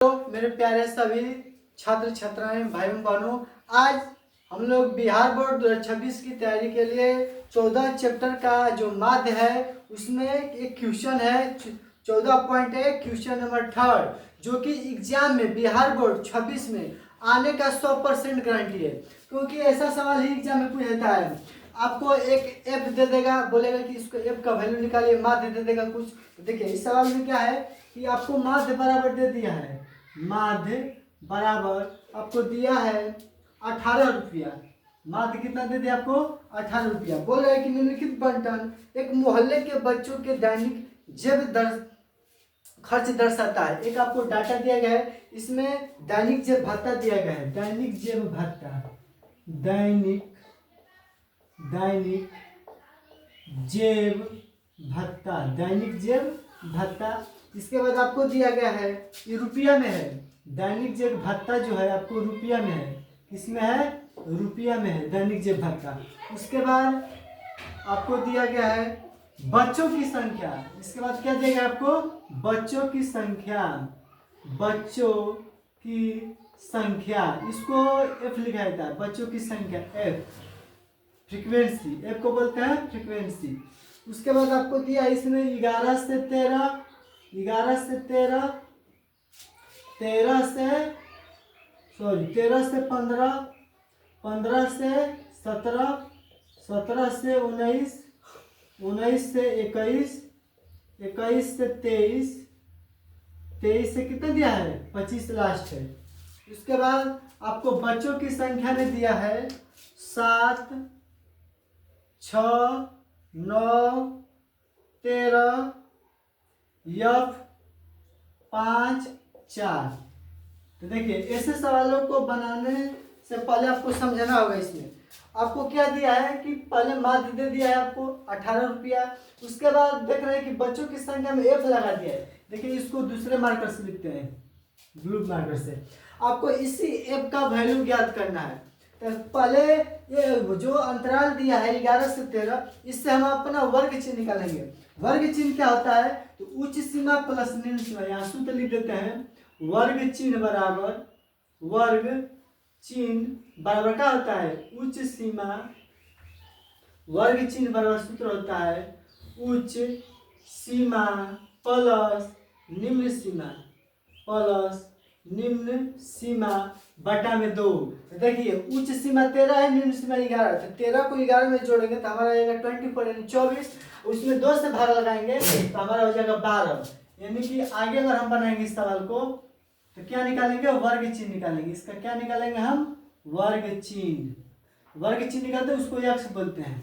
तो मेरे प्यारे सभी छात्र छात्राएं भाई बहनों, आज हम लोग बिहार बोर्ड 2026 की तैयारी के लिए 14 चैप्टर का जो माध्य है उसमें एक क्वेश्चन है 14.1 क्वेश्चन नंबर 3 जो कि एग्जाम में बिहार बोर्ड 26 में आने का 100% गारंटी है, क्योंकि ऐसा सवाल ही एग्जाम में पूछा जाता है। आपको एक एफ दे देगा, बोलेगा कि इसको एफ का वैल्यू निकालिए, माध्य दे देगा कुछ। तो देखिए इस सवाल में क्या है कि आपको माध्य बराबर दे दिया है, माध्य बराबर आपको दिया है 18 रुपया। माध्य कितना दे दिया आपको? 18 रुपया। बोल रहे हैं कि निम्नलिखित बंटन एक मोहल्ले के बच्चों के दैनिक जेब खर्च दर्शाता है। एक आपको डाटा दिया गया है, इसमें दैनिक जेब भत्ता दिया गया है, दैनिक जेब भत्ता, दैनिक जेब भत्ता, दैनिक जेब भत्ता। इसके बाद आपको दिया गया है, ये रुपया में है, दैनिक जेब भत्ता जो है आपको रुपया में है, किसमें है? रुपया में है दैनिक जेब भत्ता। उसके बाद आपको दिया गया है बच्चों की संख्या। इसके बाद क्या देगा आपको? बच्चों की संख्या, बच्चों की संख्या, इसको एफ लिखा जाता है, बच्चों की संख्या एफ, फ्रीक्वेंसी, एफ को बोलते हैं फ्रीक्वेंसी। उसके बाद आपको दिया इसमें 11 से 13, 11 से 13, 13 से 15, 15 से 17, 17 से 19, 19 से 21, 21 से 23, 23 से कितना दिया है? 25 लास्ट है। उसके बाद आपको बच्चों की संख्या में दिया है 7, 6, 9, 13, F 5, 4। तो देखिए ऐसे सवालों को बनाने से पहले आपको समझना होगा। इसमें आपको क्या दिया है कि पहले माध्य दे दिया है आपको 18 रुपया। उसके बाद देख रहे हैं कि बच्चों की संख्या में एफ लगा दिया है। देखिए इसको दूसरे मार्कर से लिखते हैं, ब्लू मार्कर से। आपको इसी एफ का वैल्यू ज्ञात करना है। तो पहले ये जो अंतराल दिया है 11 से 13, इससे हम अपना वर्ग चिन्ह निकालेंगे। वर्ग चिन्ह क्या होता है? तो उच्च सीमा प्लस निम्न सीमा, यहाँ सूत्र लिख देते हैं। वर्ग चिन्ह बराबर, वर्ग चिन्ह बराबर क्या होता है? उच्च सीमा, वर्ग चिन्ह बराबर सूत्र होता है उच्च सीमा प्लस निम्न सीमा, प्लस निम्न सीमा बटा में 2। देखिए उच्च सीमा 13 है, निम्न सीमा 11। तो 13 को 11 में जोड़ेंगे तो हमारा आएगा 24 यानी 24। उसमें 2 से भाग लगाएंगे तो हमारा हो जाएगा 12। यानी कि आगे अगर हम बनाएंगे इस सवाल को तो क्या निकालेंगे? वर्ग चिन्ह निकालेंगे। इसका क्या निकालेंगे हम? वर्ग चिन्ह। वर्ग चिन्ह निकालते हैं उसको एक्स बोलते हैं।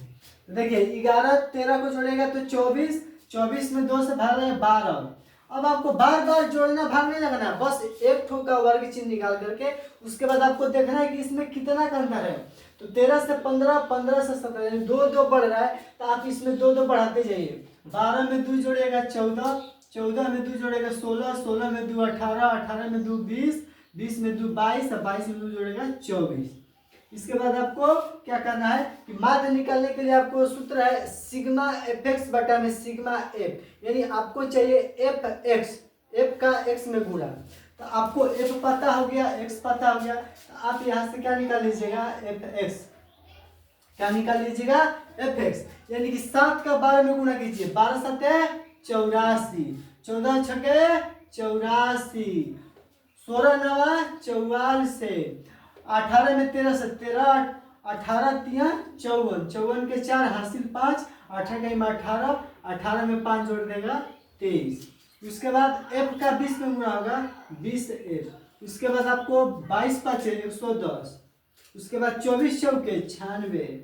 तो देखिए 11 13 को जोड़ेगा तो 24, 24 में 2 से भाग लगाएंगे 12। अब आपको बार बार जोड़ना, भाग नहीं लगाना, बस एक ठोक का वर्ग चिन्ह निकाल करके उसके बाद आपको देखना है कि इसमें कितना का अंतर है। तो 13 से 15, 15 से 17, यानी 2 2 बढ़ रहा है तो आप इसमें 2 2 बढ़ाते जाइए। 12 में 2 जोड़ेगा 14, 14 में 2 जोड़ेगा 16, 16 में 2 18, 18 में 2 20, 20 में 2 22, 22 में 2 जोड़ेगा 24। इसके बाद आपको क्या करना है कि माध्य निकालने के लिए आपको सूत्र है सिग्मा एफ एक्स बटा में सिग्मा एफ, यानी आपको चाहिए एफ एक्स, एफ का एक्स में गुणा। तो आपको एफ पता हो गया, एक्स पता हो गया, तो आप यहाँ से क्या निकाल लीजिएगा? F x. क्या निकाल लीजिएगा? एफ एक्स, यानी कि 7 का 12 में गुणा कीजिए, 12 सत्ते 84, 14 छके 84, 16 नवा 44, 18 में 13 से 13, 18 तिया 54, 54 के 4 हासिल 5, 18 का 18, 18 में 5 जोड़ देगा 23। उसके बाद f का 20 में गुणा होगा 20 f। उसके बाद आपको 22 5 110, उसके बाद 24 चौके 96।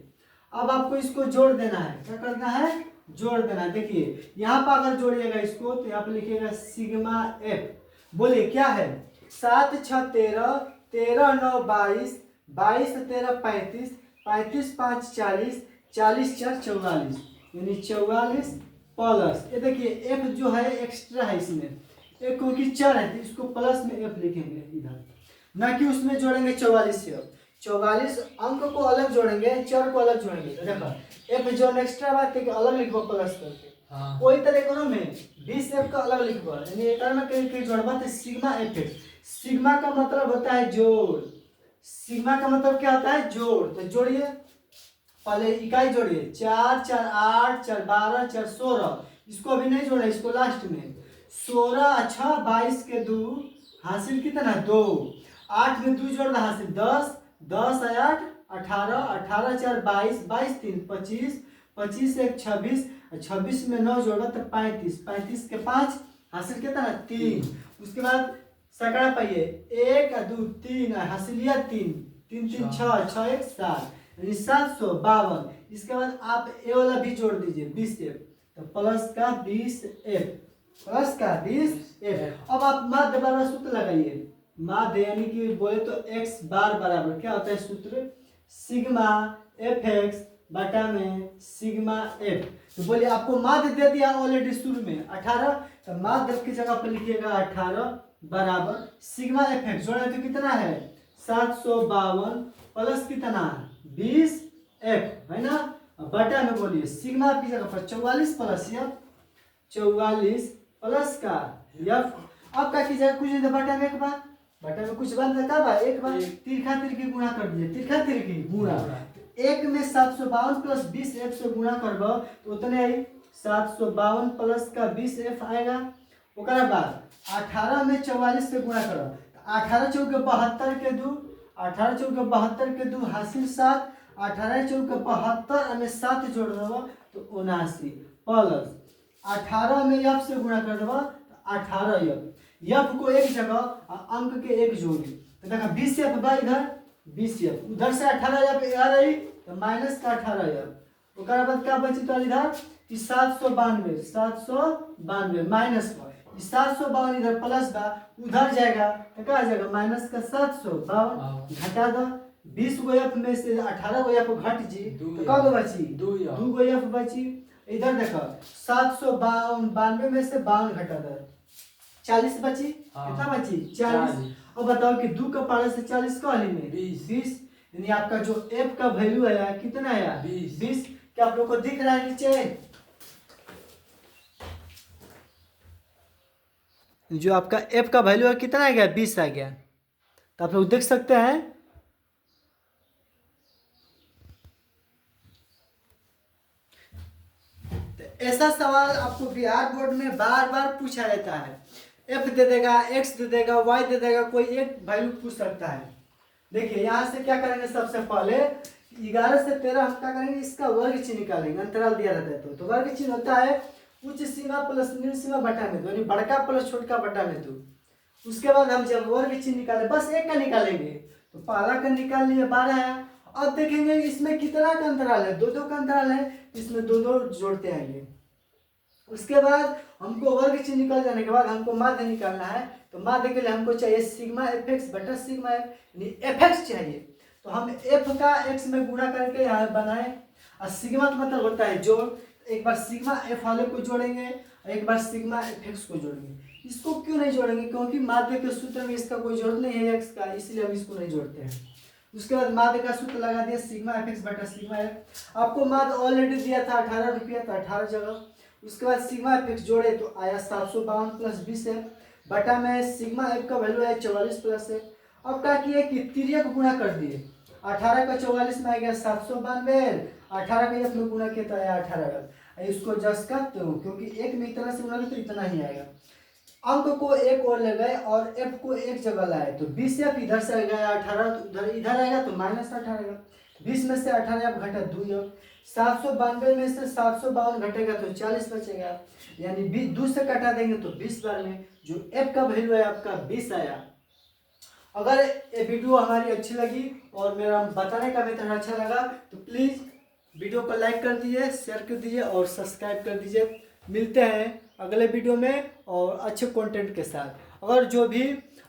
अब आपको इसको जोड़ देना है। क्या करना है? जोड़ देना है। देखिए यहाँ पर अगर जोड़िएगा इसको तो यहाँ पर लिखिएगा सिग्मा एफ। बोलिए क्या है? 7 6 13, 13 9 22, 22 13 35, 35 5 40, 40 4 44, यानी 44 प्लस, ये देखिए एफ जो है एक्स्ट्रा है इसमें, एक क्योंकि चर है तो इसको प्लस में एफ लिखेंगे इधर, ना कि उसमें जोड़ेंगे 44 से। 44 अंक को अलग जोड़ेंगे, चर को अलग जोड़ेंगे। तो देखो एफ जो एक्स्ट्रा बात है कि अलग लिखो प्लस करके, वही तरह करो में 20 एफ का अलग लिखो, यानी एक में कहीं जोड़बा तो सिग्मा एफ एक्स, सिग्मा का मतलब होता है जोड़। सिग्मा का मतलब क्या होता है? जोड़। तो जोड़िए, पहले इकाई जोड़िए। 4 4 8 4 12 4 16। इसको अभी नहीं जोड़ा, इसको लास्ट में। 16 अच्छा 22 के 2 हासिल कितना? 2। 8 में 2 जोड़ हासिल 10। 10 8 18। 18 4 22। 22 3 25। 25 1 26। 26 में 9 जोड़ा तो 35। 35 के 5 हासिल कितना? 3। उसके बाद सैकड़ा पाइए। 1 2 3 हासिल लिया 3। 3 3 6 6 1 7 यानी 752। इसके बाद आप ए वाला भी जोड़ दीजिए 20f। तो प्लस का 20f, प्लस का 20f। अब आप माध्य बराबर सूत्र लगाइए। माध्य यानी कि बोले तो x बार बराबर क्या होता है सूत्र? सिग्मा एफ एक्स बटा में सिग्मा एफ। तो बोलिए आपको माध्य दे दिया ऑलरेडी शुरू में 18। तो माध्य की जगह पर लिखिएगा 18 बराबर सिग्मा एफ एक्स जोड़ा तो कितना है? 752 प्लस कितना? 20 एफ है ना। बटा में बोलिए सिग्मा की जगह पर 44 प्लस एफ। 44 प्लस का एफ। अब क्या कीजिएगा? कुछ नहीं, बटा में एक बार, बटा में कुछ बन रहा है एक बार तिरखा तिरकी गुणा कर दिए। तिरखा तिरकी गुणा एक में 752 प्लस 20 एफ से गुणा करब तो उतने आई 752 प्लस का 20 एफ आएगा। ओकरा बाद 18 में 44 से गुणा करब। 18 चौके 72 के 2। 18 चौके 72 के 2 हासिल 7। 18 चौके 72 में 7 जोड़ देव तो 79 प्लस 18 में एफ से गुणा कर देव तो 18 एफ। एफ को एक जगह अंक के एक जोड़ी तो देखा 20 एफ बा इधर 20 एफ, उधर से 18 एफ आ रही तो माइनस का 18 एफ। ओकरा बाद क्या बची तो इधर कि 792 माइनस 752 इधर प्लस बा उधर जाएगा तो क्या आ जाएगा? माइनस का 752 घटा दो। 20 गो एफ में से 18 गो एफ घट जी तो क्या गो बची? 2 गो एफ बची। इधर देखो 792 में से 52 घटा दो 40 बची। कितना बची? 40। अब बताओ कि 2 का पावर से 40 का वाली में 20। यानी आपका जो f का वैल्यू है कितना है? 20। क्या आप लोग को दिख रहा है नीचे? जो आपका f का वैल्यू है कितना आ गया? 20 आ गया। तो आप लोग देख सकते हैं। तो ऐसा सवाल आपको बिहार बोर्ड में बार बार पूछा जाता है। f दे देगा, x दे देगा, y दे देगा, कोई एक वैल्यू पूछ सकता है। देखिए यहाँ से क्या करेंगे? सबसे पहले 11 से 13 हम क्या करेंगे? इसका वर्ग चिन्ह निकालेंगे। अंतराल दिया रहता है तो वर्ग चिन्ह होता है उच्च सीमा प्लस निम्न सीमा बटा में 2 यानी बड़का प्लस छोटका बटा में 2। उसके बाद हम जब वर्ग चिन्ह निकाले बस एक का निकालेंगे तो पहला का निकाल लिए 12 है। अब देखेंगे इसमें कितना का अंतराल है? 2 2 का अंतराल है, इसमें 2 2 जोड़ते आएंगे। उसके बाद हमको वर्ग चिन्ह निकल जाने के बाद हमको माध्य निकालना है। तो माध्य के लिए हमको चाहिए सिग्मा एफ एक्स बटा सिग्मा एफ यानी एफ एक्स चाहिए। तो हम एफ का एक्स में गुणा करके यहाँ बनाए। और सिग्मा का मतलब होता है जोड़। एक बार सिग्मा एफ वाले को जोड़ेंगे और एक बार सिग्मा एफ एक्स को जोड़ेंगे। इसको क्यों नहीं जोड़ेंगे? क्योंकि माध्य के सूत्र में इसका कोई जरूरत नहीं है एक्स का, इसलिए हम इसको नहीं जोड़ते हैं। उसके बाद माध्य का सूत्र लगा दिया सिग्मा एफ एक्स बटा सिग्मा एफ। आपको माध्य ऑलरेडी दिया था 18 रुपया तो 18 जगह। उसके बाद सिग्मा एफ एक्स जोड़े तो आया 752 प्लस 20 एफ बटा में सिग्मा एफ का वैल्यू है 44 प्लस एफ। अब क्या किए कि तिर्यक गुणा कर दिए। 18 का 44 में आ गया 792। 18 का एफ में गुणा किया तो आया 18। इसको जस करते हो क्योंकि एक में इतना से गुणा तो इतना ही आएगा। अंक को एक और ले गए और एफ को एक जगह लाए तो 20 एफ इधर से गया 18 तो इधर आएगा तो माइनस 18। 20 में से 18 एफ घटा 2 एफ। 792 में से 752 घटेगा तो 40 बचेगा यानी 2 से कटा देंगे तो 20 बार में जो f का वैल्यू है आपका 20 आया। अगर ये वीडियो हमारी अच्छी लगी और मेरा बताने का मेथड अच्छा लगा तो प्लीज़ वीडियो को लाइक कर दीजिए, शेयर कर दीजिए और सब्सक्राइब कर दीजिए। मिलते हैं अगले वीडियो में और अच्छे कंटेंट के साथ।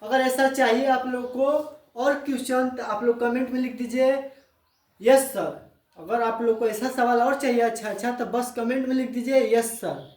अगर ऐसा चाहिए आप लोग को और क्वेश्चन तो आप लोग कमेंट में लिख दीजिए यस सर। अगर आप लोग को ऐसा सवाल और चाहिए अच्छा तो बस कमेंट में लिख दीजिए यस सर।